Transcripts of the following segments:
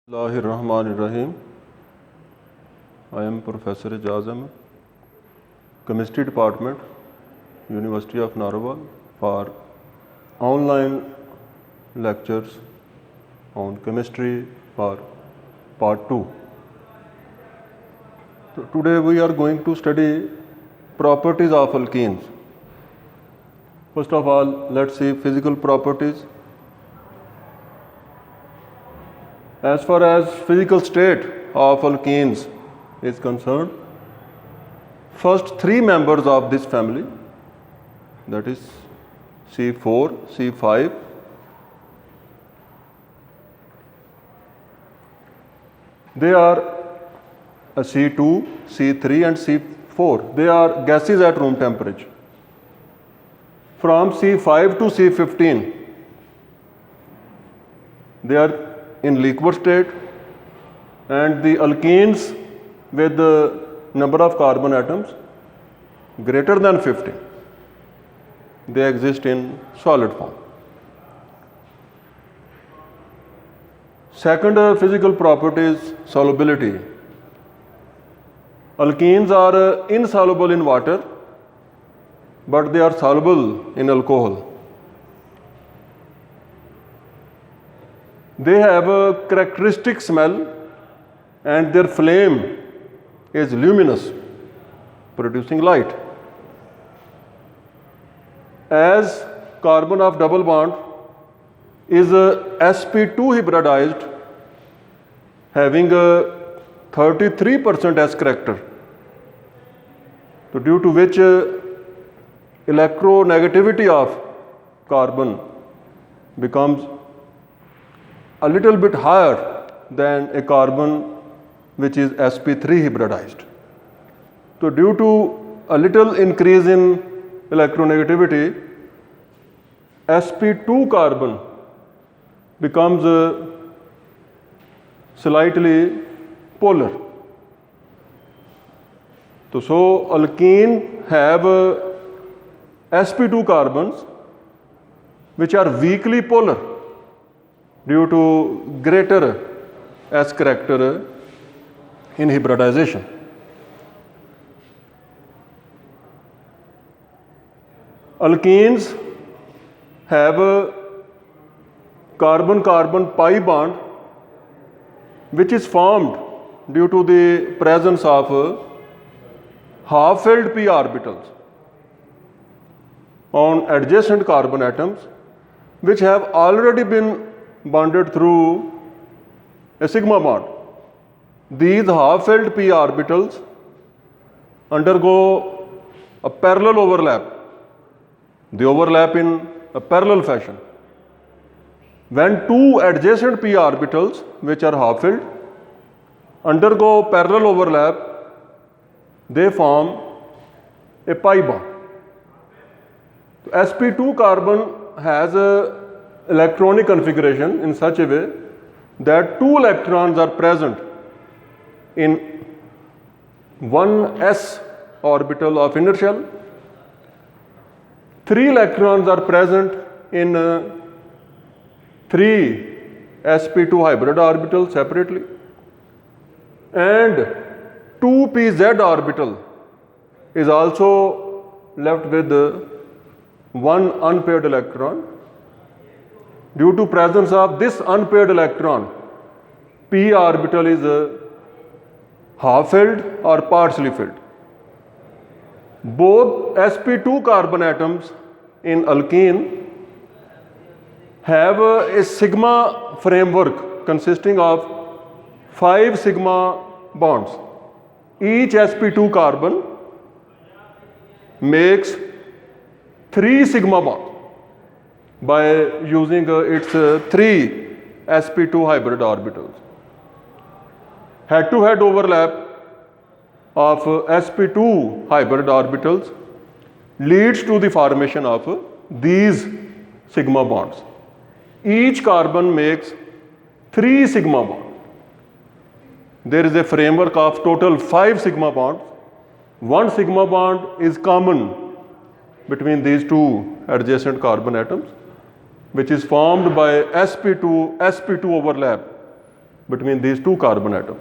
Bismillahirrahmanirrahim. I am Professor Ijaz Ahmed, Chemistry Department, University of Narwal, for online lectures on chemistry for part 2. So today we are going to study properties of alkenes. First of all, let's see physical properties. As far as physical state of alkenes is concerned, first three members of this family, that is C4, C5, they are a C2, C3 and C4. They are gases at room temperature. From C5 to C15, they are in liquid state, and the alkenes with the number of carbon atoms greater than 50, they exist in solid form. Second physical property is solubility. Alkenes are insoluble in water, but they are soluble in alcohol. They have a characteristic smell, and their flame is luminous, producing light. As carbon of double bond is sp2 hybridized, having a 33% S character, so due to which electronegativity of carbon becomes a little bit higher than a carbon which is sp3 hybridized. So due to a little increase in electronegativity, sp2 carbon becomes slightly polar. So alkene have sp2 carbons which are weakly polar due to greater S character in hybridization. Alkenes have a carbon-carbon pi bond which is formed due to the presence of half-filled p orbitals on adjacent carbon atoms which have already been bonded through a sigma bond. These half-filled p orbitals undergo a parallel overlap. They overlap in a parallel fashion. When two adjacent p orbitals, which are half-filled, undergo parallel overlap, they form a pi bond. So sp2 carbon has a electronic configuration in such a way that two electrons are present in one s orbital of inner shell, three electrons are present in three sp2 hybrid orbitals separately, and 2pz orbital is also left with one unpaired electron. Due to presence of this unpaired electron, p orbital is half-filled or partially filled. Both sp2 carbon atoms in alkene have a sigma framework consisting of 5 sigma bonds. Each sp2 carbon makes 3 sigma bonds by using its 3 sp2 hybrid orbitals. Head-to-head overlap of sp2 hybrid orbitals leads to the formation of these sigma bonds. Each carbon makes 3 sigma bonds. There is a framework of total 5 sigma bonds. One sigma bond is common between these two adjacent carbon atoms, which is formed by sp2 overlap between these two carbon atoms.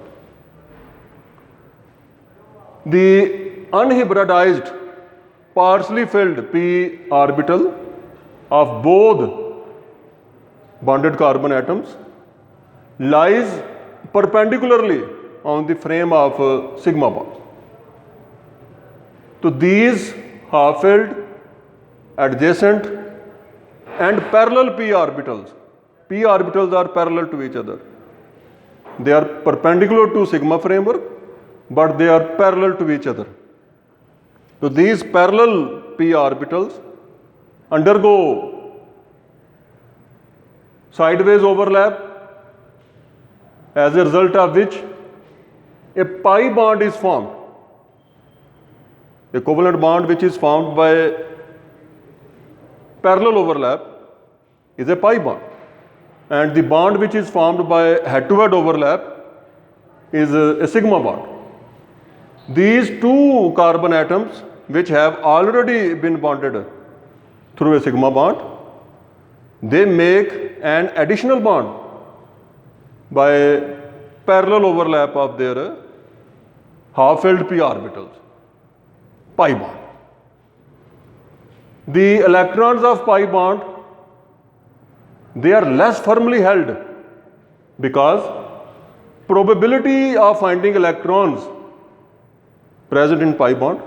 The unhybridized partially filled p orbital of both bonded carbon atoms lies perpendicularly on the frame of sigma bonds. So these half-filled, adjacent and parallel p orbitals. P orbitals are parallel to each other. They are perpendicular to sigma framework, but they are parallel to each other. So these parallel p orbitals undergo sideways overlap, as a result of which a pi bond is formed. A covalent bond which is formed by parallel overlap is a pi bond, and the bond which is formed by head-to-head overlap is a sigma bond. These two carbon atoms which have already been bonded through a sigma bond, they make an additional bond by parallel overlap of their half-filled p orbitals, pi bond. The electrons of pi bond, they are less firmly held because probability of finding electrons present in pi bond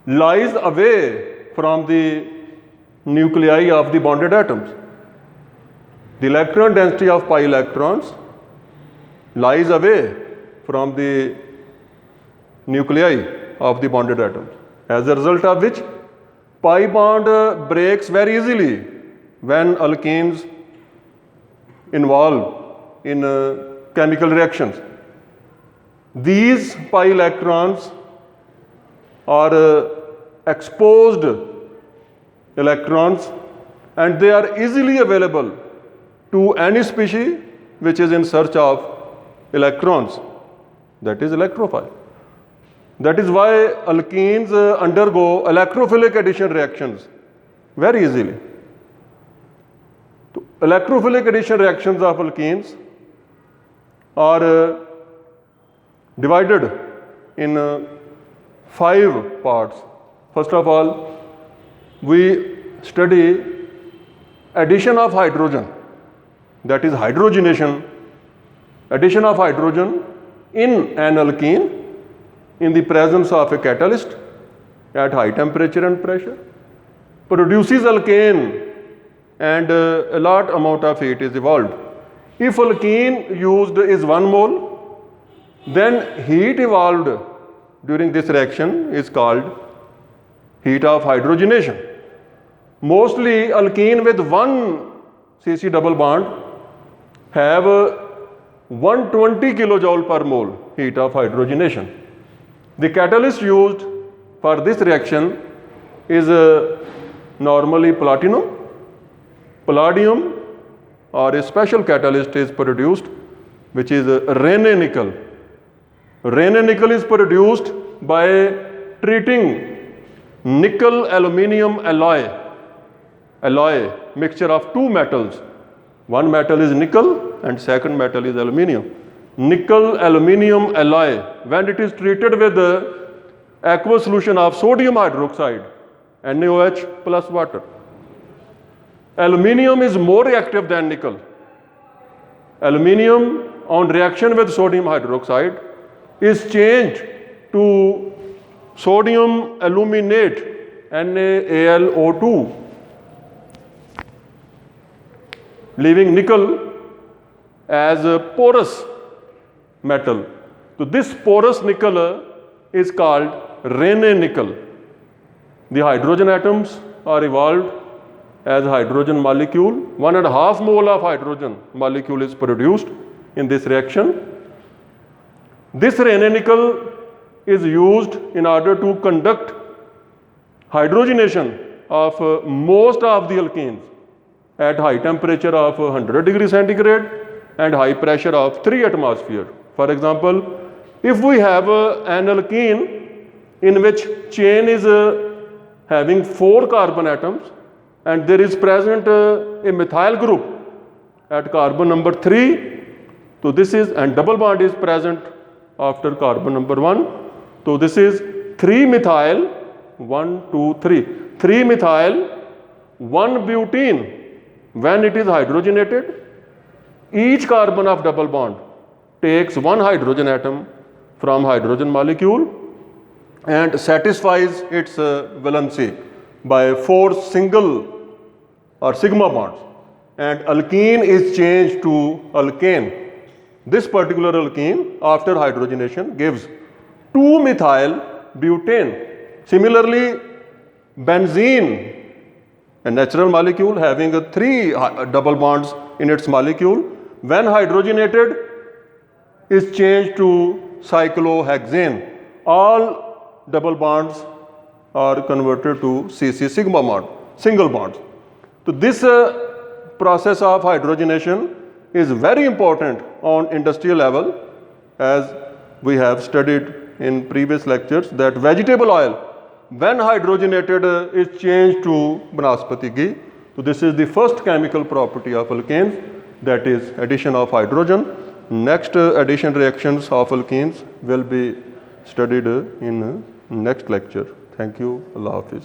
lies away from the nuclei of the bonded atoms. The electron density of pi electrons lies away from the nuclei of the bonded atoms, as a result of which pi bond breaks very easily when alkenes involve in chemical reactions. These pi electrons are exposed electrons, and they are easily available to any species which is in search of electrons, that is electrophile. That is why alkenes undergo electrophilic addition reactions very easily. So, electrophilic addition reactions of alkenes are divided in 5 parts. First of all, we study addition of hydrogen, that is hydrogenation, addition of hydrogen in an alkene in the presence of a catalyst at high temperature and pressure, produces alkane, and a large amount of heat is evolved. If alkene used is 1 mole, then heat evolved during this reaction is called heat of hydrogenation. Mostly alkene with 1 CC double bond have 120 kilojoule per mole heat of hydrogenation. The catalyst used for this reaction is normally platinum. Palladium or a special catalyst is produced which is Raney nickel. Raney nickel is produced by treating nickel aluminium alloy mixture of 2 metals. One metal is nickel and second metal is aluminium. Nickel aluminium alloy, when it is treated with aqueous solution of sodium hydroxide, NaOH plus water, aluminium is more reactive than nickel. Aluminium on reaction with sodium hydroxide is changed to sodium aluminate, NaAlO2, leaving nickel as a porous metal. So this porous nickel is called Raney nickel. The hydrogen atoms are evolved as hydrogen molecule. 1.5 mole of hydrogen molecule is produced in this reaction. This Raney nickel is used in order to conduct hydrogenation of most of the alkenes at high temperature of 100 degrees centigrade and high pressure of 3 atmosphere. For example, if we have an alkene in which chain is having 4 carbon atoms and there is present a methyl group at carbon number 3, So this is, and double bond is present after carbon number 1. So this is 3-methyl, 1, 2, 3. 3-methyl, 1-butene. When it is hydrogenated, each carbon of double bond takes one hydrogen atom from hydrogen molecule and satisfies its valency by 4 single or sigma bonds, and alkene is changed to alkane. This particular alkene after hydrogenation gives 2-methyl butane. Similarly, benzene, a natural molecule having 3 double bonds in its molecule, when hydrogenated is changed to cyclohexane. All double bonds are converted to CC sigma bond, single bonds. So this process of hydrogenation is very important on industrial level, as we have studied in previous lectures, that vegetable oil, when hydrogenated, is changed to banaspati ghee. So this is the first chemical property of alkanes, that is addition of hydrogen. Next addition reactions of alkenes will be studied in next lecture. Thank you. Allah Hafiz.